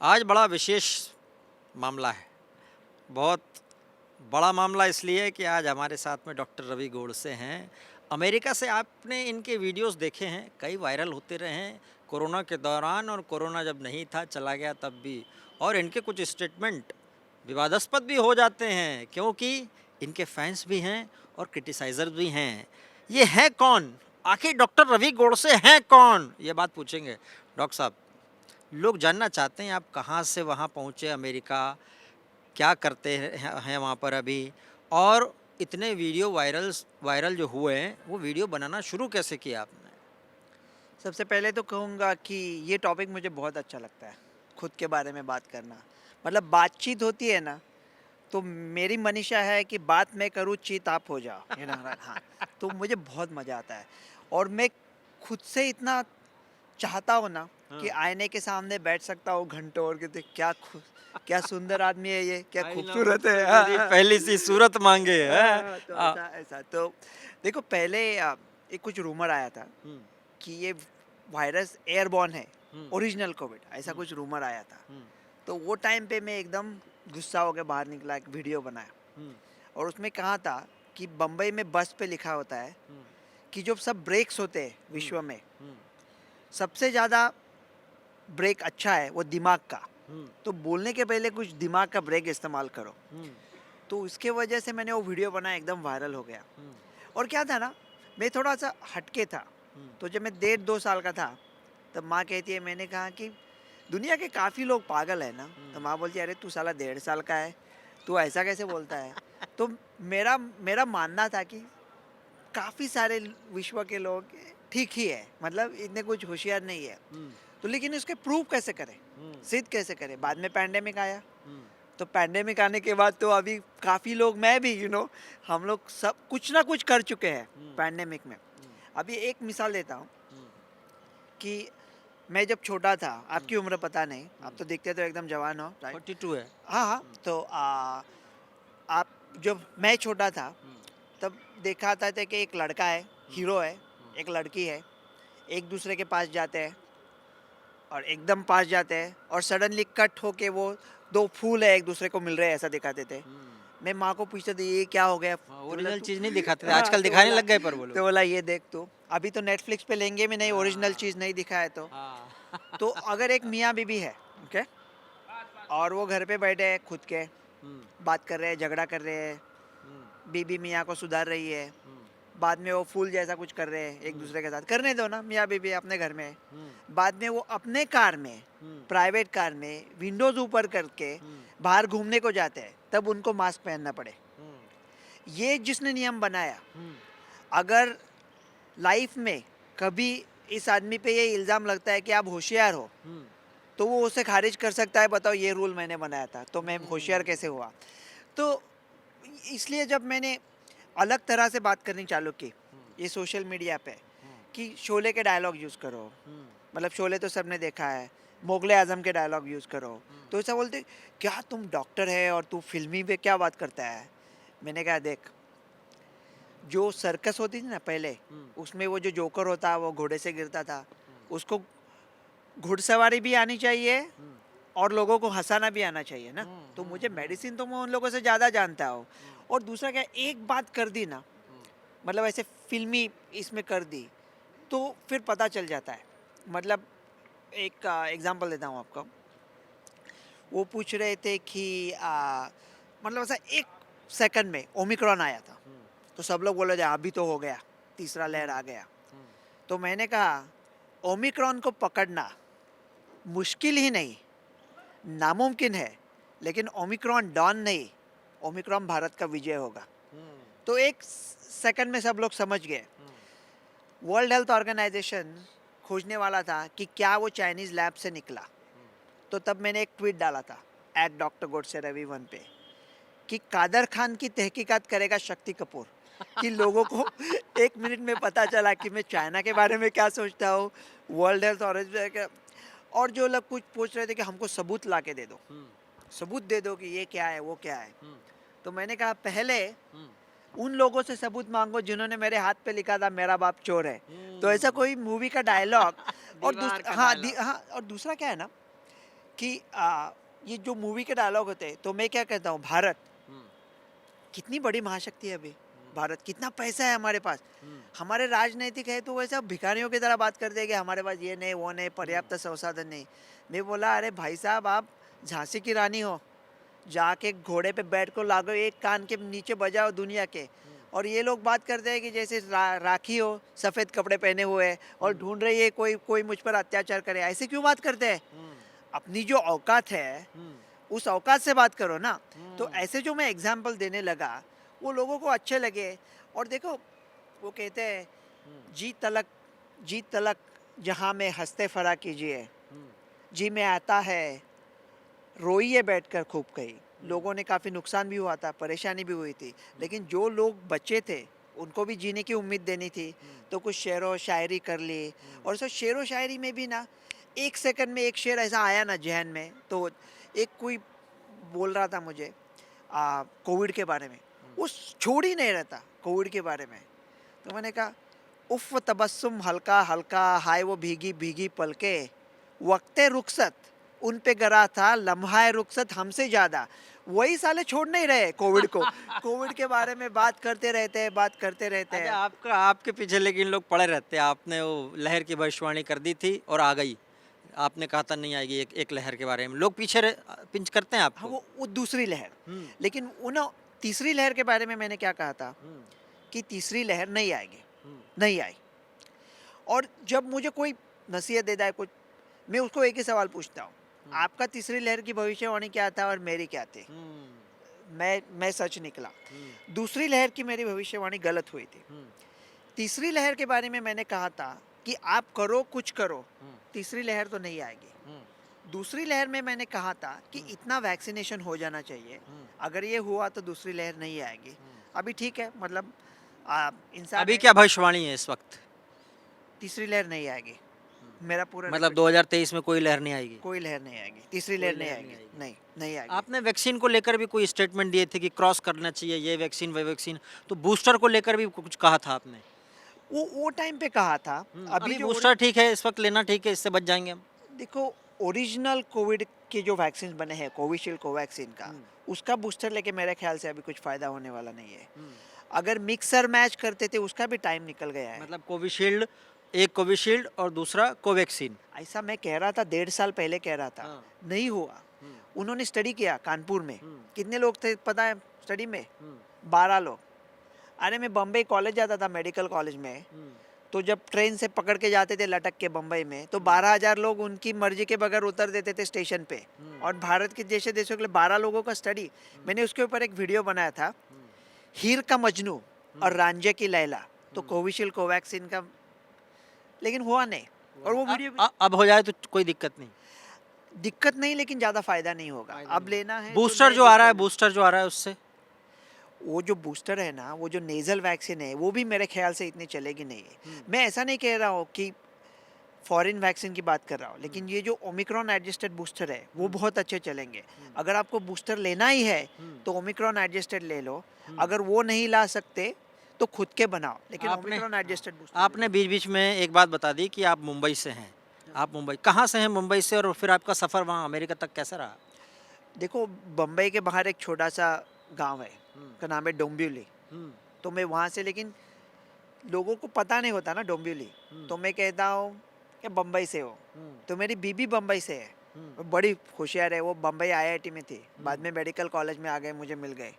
आज बड़ा विशेष मामला है। बहुत बड़ा मामला इसलिए कि आज हमारे साथ में डॉक्टर रवि गोडसे हैं। अमेरिका से आपने इनके वीडियोज़ देखे हैं, कई वायरल होते रहे हैं, कोरोना के दौरान और कोरोना जब नहीं था, चला गया तब भी। और इनके कुछ स्टेटमेंट विवादास्पद भी हो जाते हैं क्योंकि इनके फैन्स भी हैं और क्रिटिसाइज़र भी हैं। ये हैं कौन? आखिर डॉक्टर रवि गोडसे हैं कौन? ये बात पूछेंगे। डॉक्टर साहब, लोग जानना चाहते हैं आप कहाँ से वहाँ पहुँचे अमेरिका, क्या करते हैं वहाँ पर अभी, और इतने वीडियो वायरल जो हुए हैं, वो वीडियो बनाना शुरू कैसे किया आपने? सबसे पहले तो कहूँगा कि ये टॉपिक मुझे बहुत अच्छा लगता है, खुद के बारे में बात करना। मतलब बातचीत होती है ना, तो मेरी मनीषा है कि बात मैं करूँ, चीत आप हो जाओ, हाँ, तो मुझे बहुत मज़ा आता है। और मैं खुद से इतना चाहता हूँ ना कि हाँ। आईने के सामने बैठ सकता हूँ घंटों और कहते क्या सुंदर आदमी है ये, क्या आई लव खूबसूरत है। मेरी पहली सी सूरत माँगे हैं। तो ऐसा तो देखो पहले एक कुछ रूमर आया था हुँ, कि ये वायरस एयरबॉर्न है, हुँ, ओरिजिनल कोविड, ऐसा हुँ, कुछ रूमर आया था। हुँ, तो वो टाइम पे मैं एकदम गुस्सा होकर बाहर निकला, एक वीडियो बनाया हुँ, और उसमें कहा था कि बम्बई में बस पे लिखा होता है हुँ, कि जो सब ब्रेक्स होते हैं हुँ, विश्व में, हुँ, सबसे ज़्यादा ब्रेक अच्छा है वो दिमाग का। हुँ, तो बोलने के पहले कुछ दिमाग का ब्रेक इस्तेमाल करो। हुँ, तो उसके वजह से मैंने वो वीडियो बनाया, एकदम वायरल हो गया। हुँ, और क्या था ना, मैं थोड़ा सा हटके था। हुँ, तो जब मैं 1.5-2 साल का था, तब माँ कहती है, मैंने कहा कि दुनिया के काफ़ी लोग पागल है ना। तो हुँ। माँ बोलती है, अरे तू साला 1.5 साल का है, तू ऐसा कैसे बोलता है। तो मेरा मेरा मानना था कि काफ़ी सारे विश्व के लोग ठीक ही है, मतलब इतने कुछ होशियार नहीं है। हुँ, तो लेकिन उसके प्रूव कैसे करें, हुँ, सिद्ध कैसे करें। बाद में पैंडेमिक आया। हुँ, तो पैंडेमिक आने के बाद तो अभी काफ़ी लोग, मैं भी हम लोग सब कुछ ना कुछ कर चुके हैं हुँ, पैंडेमिक में। हुँ, अभी एक मिसाल देता हूँ हुँ, कि मैं जब छोटा था, हुँ, आपकी उम्र पता नहीं, आप हुँ। तो दिखते तो एकदम जवान हो, राइट? 42 है। हाँ, हाँ। हुँ, तो आप जब मैं छोटा था, हुँ, तब देखा था कि एक लड़का है, हुँ, हीरो है, हुँ, एक लड़की है, एक दूसरे के पास जाते हैं और एकदम पास जाते हैं और सडनली कट होके वो 2 फूल है एक दूसरे को मिल रहे हैं, ऐसा दिखाते थे। हुँ। मैं माँ को पूछता था, ये क्या हो गया? हाँ, तो बोला ओरिजिनल तू चीज़ नहीं दिखाते थे, हाँ, आजकल दिखाने लग गए पर वो लोग। तो बोला ये देख तू, अभी तो नेटफ्लिक्स पे लेंगे भी नहीं, ओरिजिनल हाँ, चीज़ नहीं दिखाए तो। हाँ। तो अगर एक मियाँ बीबी है, ओके? और वो घर पे बैठे हैं खुद के, हुँ, बात कर रहे हैं, झगड़ा कर रहे हैं, हुँ, बीबी मियाँ को सुधार रही है, हुँ, बाद में वो फूल जैसा कुछ कर रहे हैं एक हुँ, दूसरे के साथ, करने दो ना, मियाँ बीबी अपने घर में। हुँ, बाद में वो अपने कार में, हुँ, प्राइवेट कार में विंडोज़ ऊपर करके हुँ, बाहर घूमने को जाते हैं, तब उनको मास्क पहनना पड़े। हुँ, ये जिसने नियम बनाया, हुँ, अगर लाइफ में कभी इस आदमी पे ये इल्ज़ाम लगता है कि आप होशियार हो, हुँ, तो वो उसे खारिज कर सकता है, बताओ ये रूल मैंने बनाया था, तो मैं होशियार कैसे हुँ, हुआ। तो इसलिए जब मैंने अलग तरह से बात करनी चालू की, हुँ, ये सोशल मीडिया पे, हुँ, कि शोले के डायलॉग यूज़ करो, हुँ, मतलब शोले तो सबने देखा है, मुगले आजम के डायलॉग यूज़ करो। हुँ, तो ऐसा बोलते, क्या तुम डॉक्टर है और तू फिल्मी पे क्या बात करता है। मैंने कहा देख, जो सर्कस होती थी ना पहले, हुँ, उसमें वो जो जोकर होता वो घोड़े से गिरता था, हुँ, उसको घुड़सवारी भी आनी चाहिए हुँ, और लोगों को हंसाना भी आना चाहिए ना। हुँ, तो हुँ, मुझे हुँ, मेडिसिन तो मैं उन लोगों से ज़्यादा जानता हूँ। हुँ, और दूसरा क्या, एक बात कर दी ना, हुँ, मतलब ऐसे फिल्मी इसमें कर दी, तो फिर पता चल जाता है। मतलब एक एग्जांपल देता हूँ आपको। वो पूछ रहे थे कि मतलब ऐसा एक सेकंड में ओमिक्रॉन आया था, हुँ, तो सब लोग बोले थे अभी तो हो गया, तीसरा लहर हुँ, आ गया। हुँ, तो मैंने कहा, ओमिक्रॉन को पकड़ना मुश्किल ही नहीं, नामुमकिन है, लेकिन ओमिक्रॉन डॉन नहीं, ओमिक्रॉन भारत का विजय होगा। हुँ, तो एक सेकंड में सब लोग समझ गए। हुँ, वर्ल्ड हेल्थ ऑर्गेनाइजेशन खोजने वाला था कि क्या वो चाइनीज़ लैब से निकला। हुँ, तो तब मैंने एक ट्वीट डाला था at doctor Godse Ravi one पे, कि कादर खान की तहकीकात करेगा शक्ति कपूर, कि लोगों को 1 मिनट में पता चला कि मैं चाइना के बारे में क्या सोचता हूँ, वर्ल्ड हेल्थ ऑर्गेनाइजेशन। और जो लोग कुछ पूछ रहे थे कि हमको सबूत ला के दे दो, हुँ, सबूत दे दो कि ये क्या है वो क्या है। हुँ, तो मैंने कहा पहले हुँ, उन लोगों से सबूत मांगो जिन्होंने मेरे हाथ पे लिखा था मेरा बाप चोर है। तो ऐसा हुँ। कोई मूवी का डायलॉग। और दीवार का हाँ डायलॉग। हाँ, और दूसरा क्या है ना, कि ये जो मूवी के डायलॉग होते हैं तो मैं क्या कहता हूँ, भारत कितनी बड़ी महाशक्ति है अभी। भारत कितना पैसा है हमारे पास। हमारे राजनीतिक है तो वैसा भिखारियों की तरह बात करते हैं कि हमारे पास ये नहीं वो नहीं, पर्याप्त संसाधन नहीं। मैं बोला अरे भाई साहब, आप झांसी की रानी हो, जाके घोड़े पे बैठ कर लागो, एक कान के नीचे बजाओ दुनिया के। और ये लोग बात करते हैं कि जैसे राखी हो, सफ़ेद कपड़े पहने हुए है और ढूंढ रही है कोई कोई मुझ पर अत्याचार करे। ऐसे क्यों बात करते हैं? अपनी जो औकात है उस औकात से बात करो ना। तो ऐसे जो मैं एग्जाम्पल देने लगा वो लोगों को अच्छे लगे। और देखो वो कहते हैं जी तलक जहाँ में हंसते फरा कीजिए, जी में आता है रोइए बैठकर खूब कही। लोगों ने काफ़ी नुकसान भी हुआ था, परेशानी भी हुई थी, लेकिन जो लोग बचे थे उनको भी जीने की उम्मीद देनी थी। तो कुछ शेर व शायरी कर ली। और सो शेर व शायरी में भी ना, एक सेकंड में एक शेर ऐसा आया ना जहन में। तो एक कोई बोल रहा था मुझे कोविड के बारे में, वो छोड़ ही नहीं रहता कोविड के बारे में। तो मैंने कहा उफ़ तबस्सुम हल्का हल्का, हाय वो भीगी भीगी पलके, वक्ते रुखसत उन पे गरा था, लम्हाए रुखसत हमसे ज़्यादा। वही साले छोड़ नहीं रहे कोविड को। कोविड के बारे में बात करते रहते हैं, बात करते रहते अच्छा, हैं। आपका आपके पीछे लेकिन लोग पड़े रहते हैं। आपने वो लहर की भविष्यवाणी कर दी थी और आ गई। आपने कहा था नहीं आएगी एक लहर के बारे में। लोग पीछे पिंच करते हैं हाँ, आपको। वो दूसरी लहर। हम्म, लेकिन उन तीसरी लहर के बारे में मैंने क्या कहा था हम्म, कि तीसरी लहर नहीं आएगी, हम्म, नहीं आई। और जब मुझे कोई नसीहत देता है कुछ, मैं उसको एक ही सवाल पूछता हूँ, आपका तीसरी लहर की भविष्यवाणी क्या था और मेरी क्या थी? मैं सच निकला। दूसरी लहर की मेरी भविष्यवाणी गलत हुई थी। तीसरी लहर के बारे में मैंने कहा था कि आप करो कुछ करो, तीसरी लहर तो नहीं आएगी। दूसरी लहर में मैंने कहा था कि इतना वैक्सीनेशन हो जाना चाहिए, अगर ये हुआ तो दूसरी लहर नहीं आएगी। अभी ठीक है, मतलब इंसान अभी है, क्या भविष्यवाणी है इस वक्त? तीसरी लहर नहीं आएगी। मेरा पूरा मतलब repeat- 2023 में कोई लहर नहीं आएगी। कोई लहर नहीं आएगी, तीसरी कोई लहर नहीं लहर आएगी। नहीं आएगी। नहीं, नहीं आएगी। आपने वैक्सीन को लेकर भी कोई स्टेटमेंट दिए थे कि क्रॉस करना चाहिए, ये वैक्सीन वो वैक्सीन। तो बूस्टर को लेकर भी कुछ कहा था आपने। वो टाइम पे कहा था। अभी अभी जो बूस्टर ठीक है, इस वक्त लेना ठीक है, इससे बच जाएंगे हम। देखो, ओरिजिनल कोविड के जो वैक्सीन बने हैं, कोविशील्ड कोवैक्सीन का, उसका बूस्टर लेके मेरे ख्याल से अभी कुछ फायदा होने वाला नहीं है। अगर मिक्सर मैच करते थे उसका भी टाइम निकल गया है। मतलब कोविशील्ड, एक कोविशील्ड और दूसरा कोवैक्सीन। ऐसा मैं कह रहा था, 1.5 साल पहले कह रहा था, हाँ। नहीं हुआ। उन्होंने स्टडी किया कानपुर में। हम्म। कितने लोग थे पता है स्टडी में? 12 लोग। अरे मैं बम्बई कॉलेज जाता था, मेडिकल कॉलेज में, तो जब ट्रेन से पकड़ के जाते थे लटक के बम्बई में, तो 12,000 लोग उनकी मर्जी के बगैर उतर देते थे स्टेशन पे। और भारत के जैसे देशों के लिए 12 लोगों का स्टडी। मैंने उसके ऊपर एक वीडियो बनाया था, हीर का मजनू और रांझे की लैला। तो कोविशील्ड कोवैक्सीन का, लेकिन हुआ नहीं। और वो वीडियो अब हो जाए तो कोई दिक्कत नहीं। दिक्कत नहीं, लेकिन ज़्यादा फायदा नहीं होगा। फायदा अब नहीं। लेना है तो बूस्टर नए जो आ रहा है, बूस्टर। बूस्टर जो आ रहा है उससे वो जो बूस्टर है ना, वो जो नेजल वैक्सीन है, वो भी मेरे ख्याल से इतनी चलेगी नहीं है। मैं ऐसा नहीं कह रहा हूँ कि फॉरेन वैक्सीन की बात कर रहा हूँ, लेकिन ये जो ओमिक्रॉन एडजस्टेड बूस्टर है वो बहुत अच्छे चलेंगे। अगर आपको बूस्टर लेना ही है तो ओमिक्रॉन एडजस्टेड ले लो। अगर वो नहीं ला सकते तो खुद के बनाओ, लेकिन आपने ओमिक्रॉन एडजस्टेड बूस्टर आपने बीच बीच में एक बात बता दी कि आप मुंबई से हैं। आप मुंबई कहाँ से हैं? मुंबई से, और फिर आपका सफ़र वहाँ अमेरिका तक कैसा रहा? देखो, बम्बई के बाहर एक छोटा सा गांव है, का नाम है डोंबिवली। तो मैं वहाँ से, लेकिन लोगों को पता नहीं होता ना डोंबिवली, तो मैं कहता हूँ कि बम्बई से हो। तो मेरी बीबी बम्बई से है, वो बड़ी होशियार है। वो बम्बई आईआईटी में थी, बाद में मेडिकल कॉलेज में आ गए, मुझे मिल गए।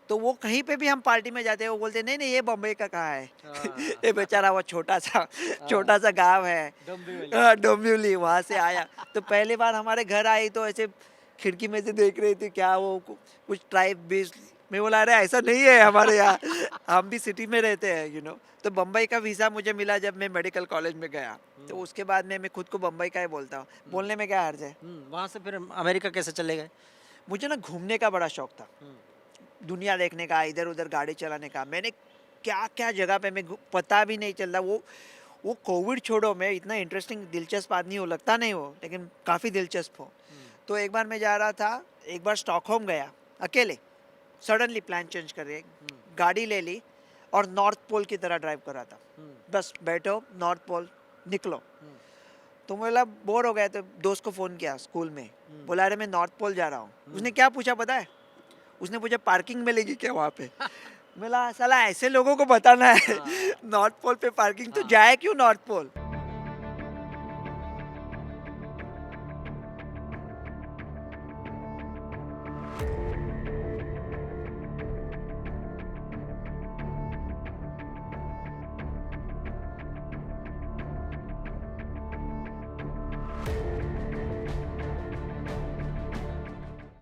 तो वो कहीं पे भी हम पार्टी में जाते हैं, वो बोलते नहीं नहीं ये बम्बई का कहाँ है। ये बेचारा वो छोटा सा गांव है, डोंबिवली, वहाँ से आया। तो पहली बार हमारे घर आई तो ऐसे खिड़की में से देख रही थी, क्या वो कुछ ट्राइब बेस्ड। मैं बोला अरे ऐसा नहीं है हमारे यहाँ, हम भी सिटी में रहते हैं। तो बम्बई का वीज़ा मुझे मिला जब मैं मेडिकल कॉलेज में गया। तो उसके बाद में मैं खुद को बम्बई का ही बोलता हूँ। बोलने में क्या हर्ज है? वहाँ से फिर अमेरिका कैसे चले गए? मुझे ना घूमने का बड़ा शौक था, दुनिया देखने का, इधर उधर गाड़ी चलाने का। मैंने क्या क्या जगह पे मैं पता भी नहीं चलता। वो कोविड छोड़ो, मैं इतना इंटरेस्टिंग दिलचस्प आदमी हो लगता नहीं हो, लेकिन काफ़ी दिलचस्प हो। तो एक बार मैं जा रहा था, एक बार स्टॉकहोम गया अकेले, सडनली प्लान चेंज कर रहे, गाड़ी ले ली और नॉर्थ पोल की तरह ड्राइव कर रहा था। बस बैठो, नॉर्थ पोल निकलो। तो बोला बोर हो गया तो दोस्त को फ़ोन किया स्कूल में, बोला अरे मैं नॉर्थ पोल जा रहा हूँ। उसने क्या पूछा पता है? उसने पूछा पार्किंग मिलेगी क्या वहाँ पे? बोला साला ऐसे लोगों को बताना है हाँ। नॉर्थ पोल पे पार्किंग तो हाँ। जाए क्यों नॉर्थ पोल?